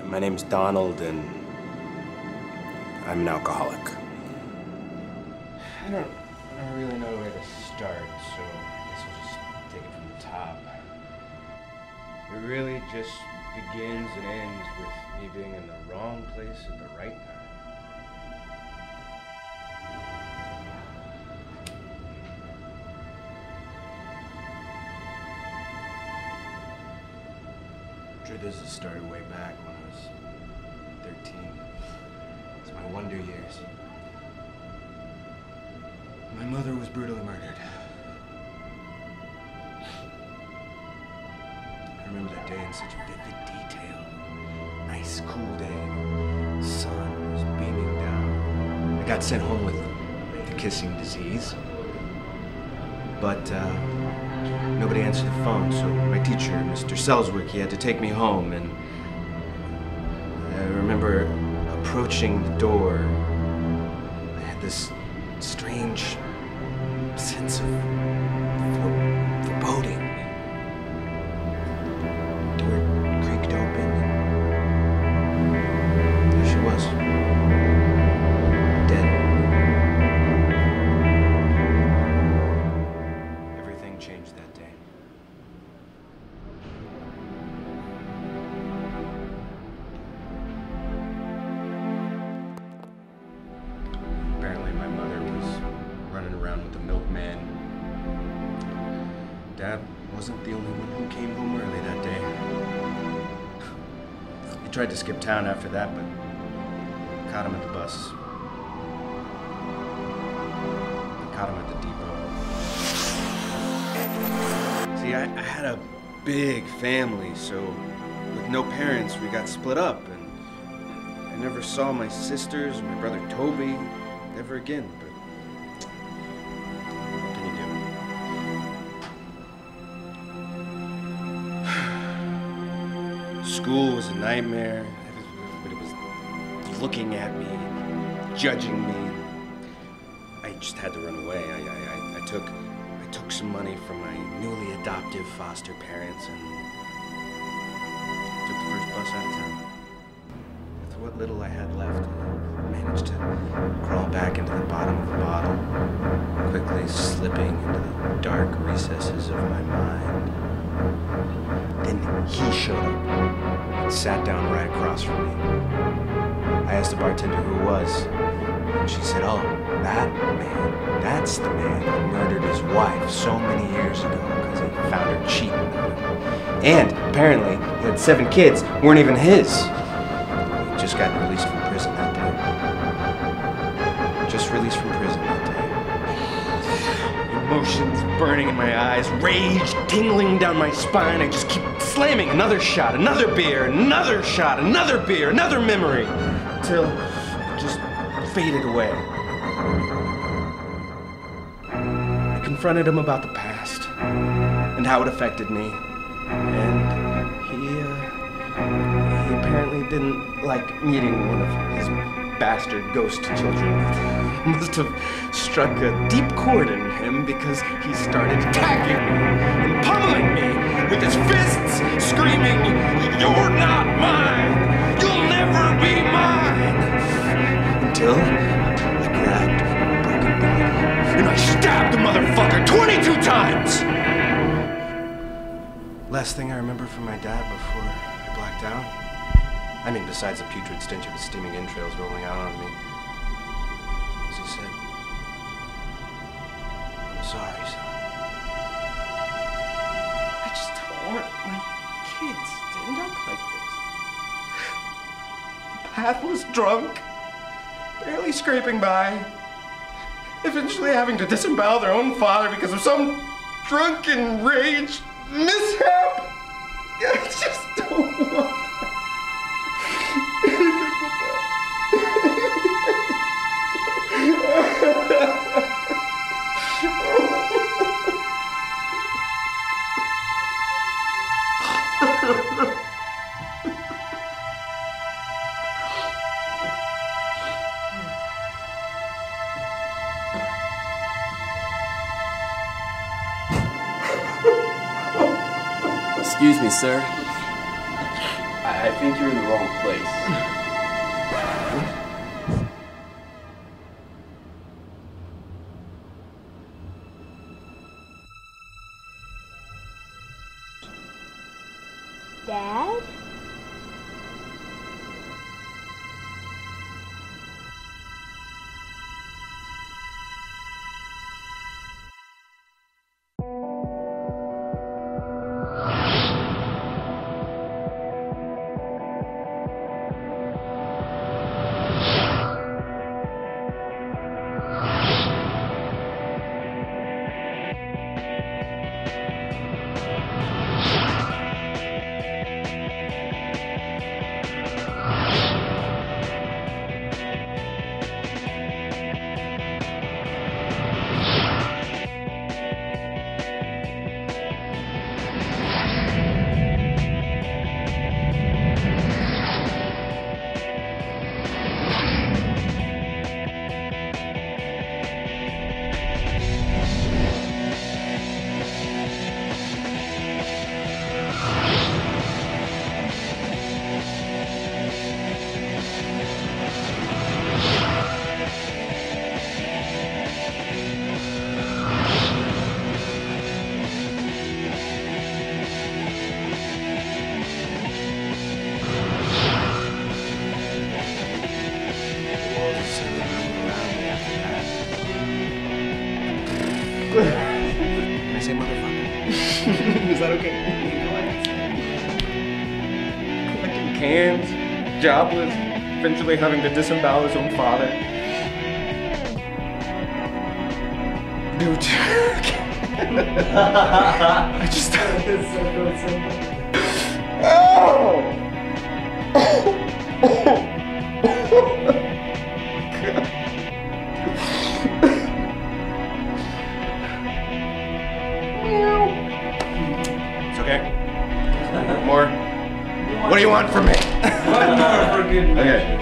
My name's Donald, and I'm an alcoholic. I don't really know where to start, so I guess I'll just take it from the top. It really just begins and ends with me being in the wrong place at the right time. Truth is, it started way back when I was 13. It's my wonder years. My mother was brutally murdered. I remember that day in such vivid detail. Nice, cool day. The sun was beaming down. I got sent home with the kissing disease. But nobody answered the phone, so my teacher, Mr. Selswick, he had to take me home, and I remember approaching the door. I had this strange sense of foreboding. The door creaked open, and there she was, dead. Everything changed that day. Apparently my mother was running around with the milkman. Dad wasn't the only one who came home early that day. He tried to skip town after that, but caught him at the bus. Caught him at the depot. See, I had a big family, so with no parents, we got split up, and I never saw my sisters or my brother Toby ever again, but what can you do? School was a nightmare. Everybody was looking at me, judging me. I just had to run away. I took some money from my newly adoptive foster parents and took the first bus out of town. With what little I had left, I managed to crawl back into the bottom of the bottle, quickly slipping into the dark recesses of my mind. Then he showed up and sat down right across from me. I asked the bartender who it was, and she said, "Oh, that man, that's the man who murdered his wife so many years ago because he found her cheating on him. And apparently, he had 7 kids, weren't even his. He just got released from prison that day. Just released from prison that day." Emotions burning in my eyes, rage tingling down my spine. I just keep slamming another shot, another beer, another shot, another beer, another memory, until it just faded away. I confronted him about the past and how it affected me, and he apparently didn't like meeting one of his bastard ghost children. Must have struck a deep chord in him because he started attacking me and pummeling me with his fists, screaming, "You're not mine! You'll never be mine!" Until I grabbed a broken bottle and I stabbed the motherfucker 22 times! Last thing I remember from my dad before I blacked out, I mean besides the putrid stench of his steaming entrails rolling out on me, was he said, "I'm sorry, son. I just don't want my kids to end up like this. Pathless drunk, barely scraping by, eventually having to disembowel their own father because of some drunken rage mishap. I just don't want Excuse me, sir. I think you're in the wrong place. Dad? Can I say motherfucker? Is that okay? Collecting cans, jobless, eventually having to disembowel his own father. Dude. I just. It's so good, so good. Oh! It's okay. More. What do you want from me? One more for good measure. Okay.